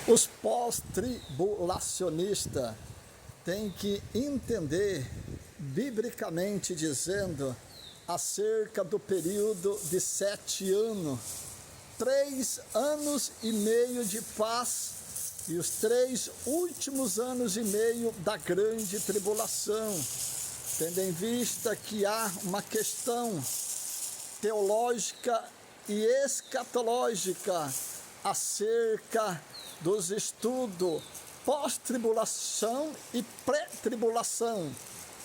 Os pós-tribulacionistas têm que entender, biblicamente dizendo, acerca do período de 7 anos, 3 anos e meio de paz e os 3 últimos anos e meio da grande tribulação, tendo em vista que há uma questão teológica e escatológica acerca dos estudos pós-tribulação e pré-tribulação,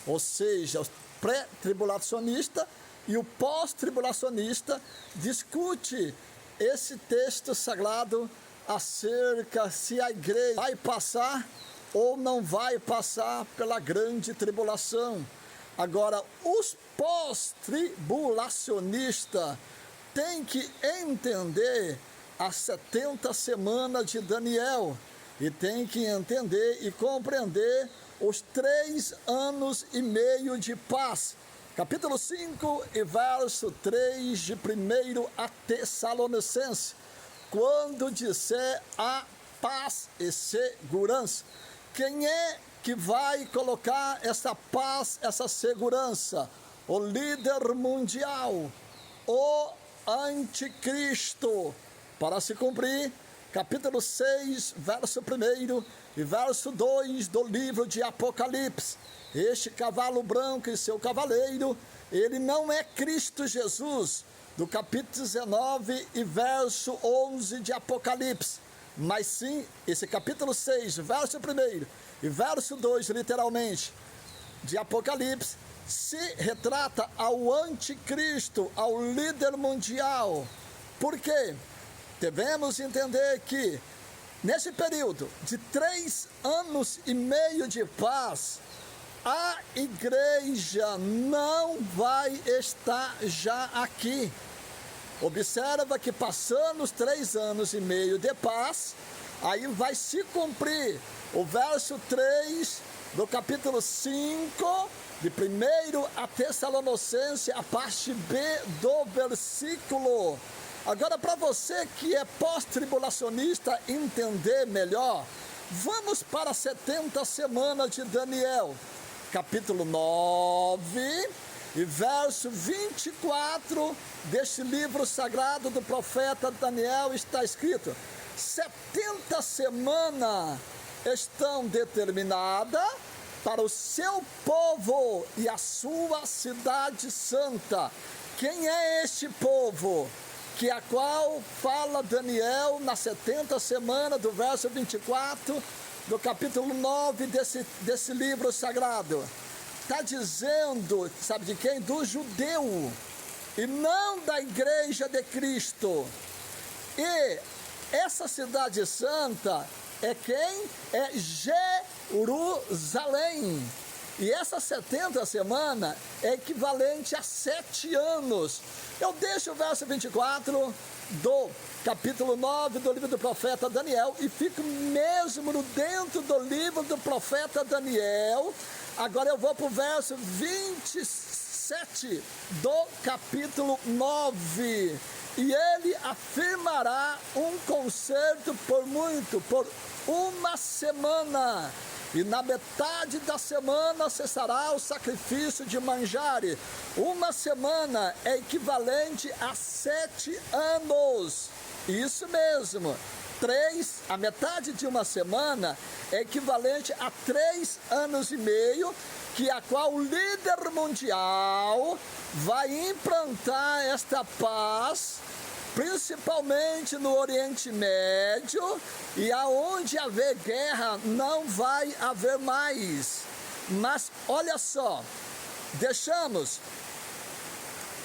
ou seja, o pré-tribulacionista e o pós-tribulacionista discute esse texto sagrado acerca se a igreja vai passar ou não vai passar pela grande tribulação. Agora, os pós-tribulacionistas têm que entender as 70 semanas de Daniel e tem que entender e compreender os 3 anos e meio de paz. Capítulo 5 e verso 3 de 1 a Tessalonicenses, quando disser a paz e segurança. Quem é que vai colocar essa paz, essa segurança? O líder mundial, o anticristo. Para se cumprir, capítulo 6, verso 1 e verso 2 do livro de Apocalipse. Este cavalo branco e seu cavaleiro, ele não é Cristo Jesus, do capítulo 19 e verso 11 de Apocalipse, mas sim, esse capítulo 6, verso 1 e verso 2, literalmente, de Apocalipse, se retrata ao anticristo, ao líder mundial. Por quê? Devemos entender que, nesse período de 3 anos e meio de paz, a igreja não vai estar já aqui. Observa que passando os 3 anos e meio de paz, aí vai se cumprir o verso 3 do capítulo 5, de 1 a Tessalonicenses, a parte B do versículo. Agora, para você que é pós-tribulacionista entender melhor, vamos para as 70 semanas de Daniel, capítulo 9 e verso 24 deste livro sagrado do profeta Daniel, está escrito: 70 semanas estão determinadas para o seu povo e a sua cidade santa. Quem é este povo? Que a qual fala Daniel nas 70 semanas do verso 24 do capítulo 9 desse livro sagrado. Está dizendo, sabe de quem? Do judeu, e não da igreja de Cristo. E essa cidade santa é quem? É Jerusalém. E essa 70 semanas é equivalente a 7 anos. Eu deixo o verso 24 do capítulo 9 do livro do profeta Daniel e fico mesmo dentro do livro do profeta Daniel. Agora eu vou para o verso 27 do capítulo 9. E ele afirmará um concerto por uma semana. E na metade da semana cessará o sacrifício de manjares. Uma semana é equivalente a 7 anos. Isso mesmo. A metade de uma semana é equivalente a 3 anos e meio, que a qual o líder mundial vai implantar esta paz, principalmente no Oriente Médio, e aonde haver guerra não vai haver mais. Mas olha só, deixamos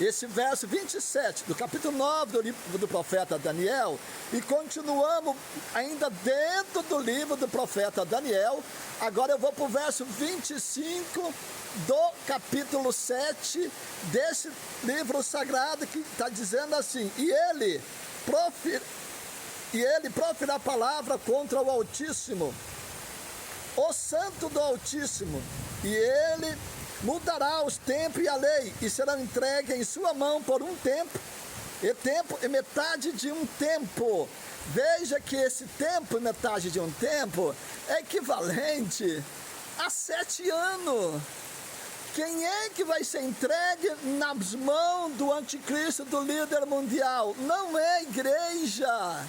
esse verso 27 do capítulo 9 do livro do profeta Daniel e continuamos ainda dentro do livro do profeta Daniel. Agora eu vou para o verso 25 do capítulo 7 desse livro sagrado, que está dizendo assim: e ele proferirá a palavra contra o Altíssimo, o Santo do Altíssimo, e ele mudará os tempos e a lei, e serão entregues em sua mão por um tempo, E tempo e metade de um tempo. Veja que esse tempo e metade de um tempo é equivalente a 7 anos. Quem é que vai ser entregue nas mãos do anticristo, do líder mundial? Não é a igreja,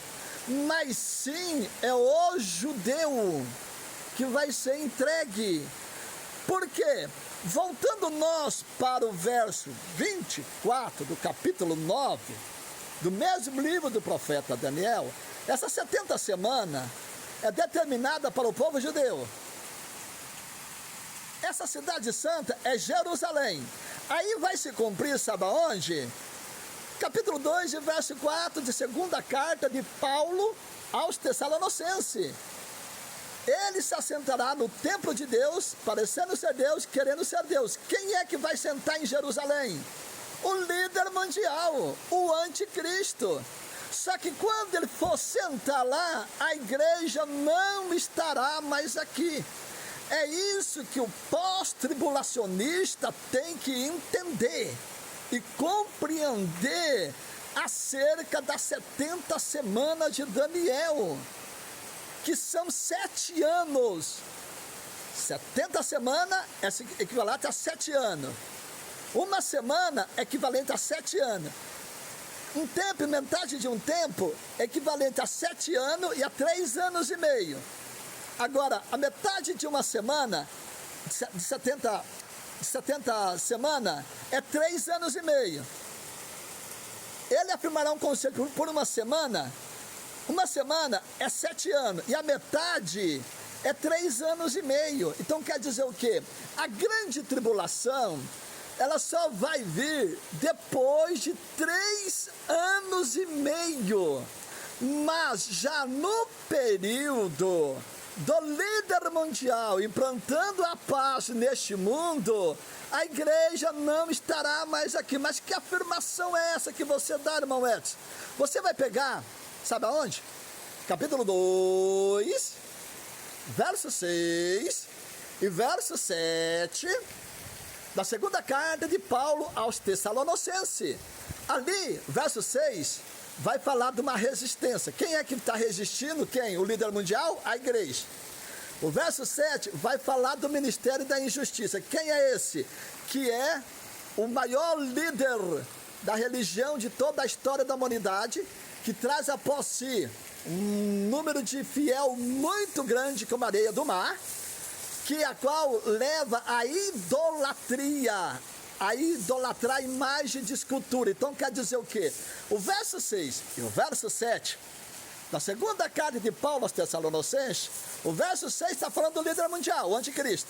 mas sim é o judeu que vai ser entregue. Por quê? Voltando nós para o verso 24 do capítulo 9, do mesmo livro do profeta Daniel, essa 70 semana é determinada para o povo judeu. Essa cidade santa é Jerusalém. Aí vai se cumprir, sabe aonde? Capítulo 2, verso 4, de segunda carta de Paulo aos Tessalonicenses. Ele se assentará no templo de Deus, parecendo ser Deus, querendo ser Deus. Quem é que vai sentar em Jerusalém? O líder mundial, o anticristo. Só que quando ele for sentar lá, a igreja não estará mais aqui. É isso que o pós-tribulacionista tem que entender e compreender acerca das 70 semanas de Daniel, que são 7 anos. 70 semanas é equivalente a 7 anos. Uma semana é equivalente a 7 anos. Um tempo e metade de um tempo é equivalente a 7 anos e a 3 anos e meio. Agora, a metade de uma semana, de 70 semanas, é 3 anos e meio. Ele afirmará um conselho por uma semana é 7 anos, e a metade é 3 anos e meio. Então quer dizer o quê? A grande tribulação, ela só vai vir depois de 3 anos e meio. Mas já no período do líder mundial implantando a paz neste mundo, a igreja não estará mais aqui. Mas que afirmação é essa que você dá, irmão Edson? Você vai pegar, sabe aonde? Capítulo 2, verso 6 e verso 7 da segunda carta de Paulo aos Tessalonicenses. Ali, verso 6, vai falar de uma resistência. Quem é que está resistindo? Quem? O líder mundial? A igreja. O verso 7 vai falar do ministério da injustiça. Quem é esse? Que é o maior líder da religião de toda a história da humanidade, que traz após si um número de fiel muito grande como a areia do mar, que a qual leva à idolatria, a idolatrar a imagem de escultura. Então quer dizer o quê? O verso 6 e o verso 7 da segunda carta de Paulo aos Tessalonicenses, o verso 6 está falando do líder mundial, o anticristo.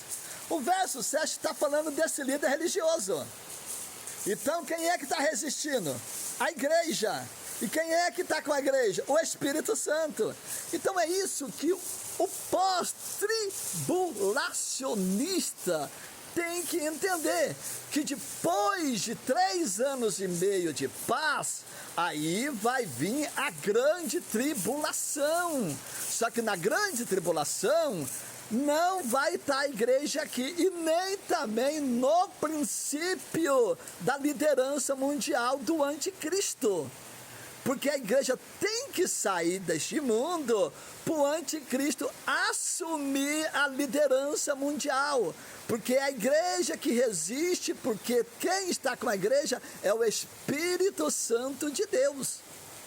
O verso 7 está falando desse líder religioso. Então quem é que está resistindo? A igreja. E quem é que está com a igreja? O Espírito Santo. Então é isso que o pós-tribulacionista tem que entender, que depois de 3 anos e meio de paz, aí vai vir a grande tribulação. Só que na grande tribulação não vai estar a igreja aqui, e nem também no princípio da liderança mundial do anticristo. Porque a igreja tem que sair deste mundo para o anticristo assumir a liderança mundial. Porque é a igreja que resiste, porque quem está com a igreja é o Espírito Santo de Deus.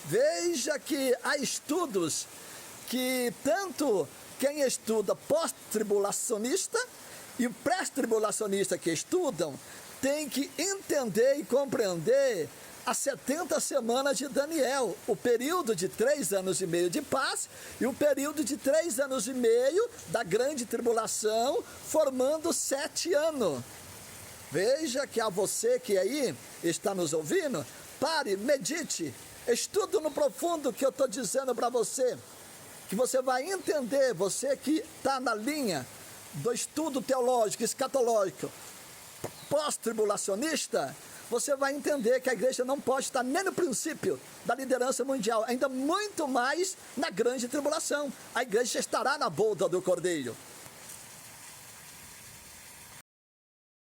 Veja que há estudos que tanto quem estuda pós-tribulacionista e o pré-tribulacionista que estudam tem que entender e compreender as 70 semanas de Daniel, o período de 3 anos e meio de paz e o período de 3 anos e meio da grande tribulação, formando 7 anos. Veja que a você que aí está nos ouvindo, pare, medite, estude no profundo que eu estou dizendo para você, que você vai entender, você que está na linha do estudo teológico, escatológico, pós-tribulacionista, você vai entender que a igreja não pode estar nem no princípio da liderança mundial, ainda muito mais na grande tribulação. A igreja estará na boda do Cordeiro.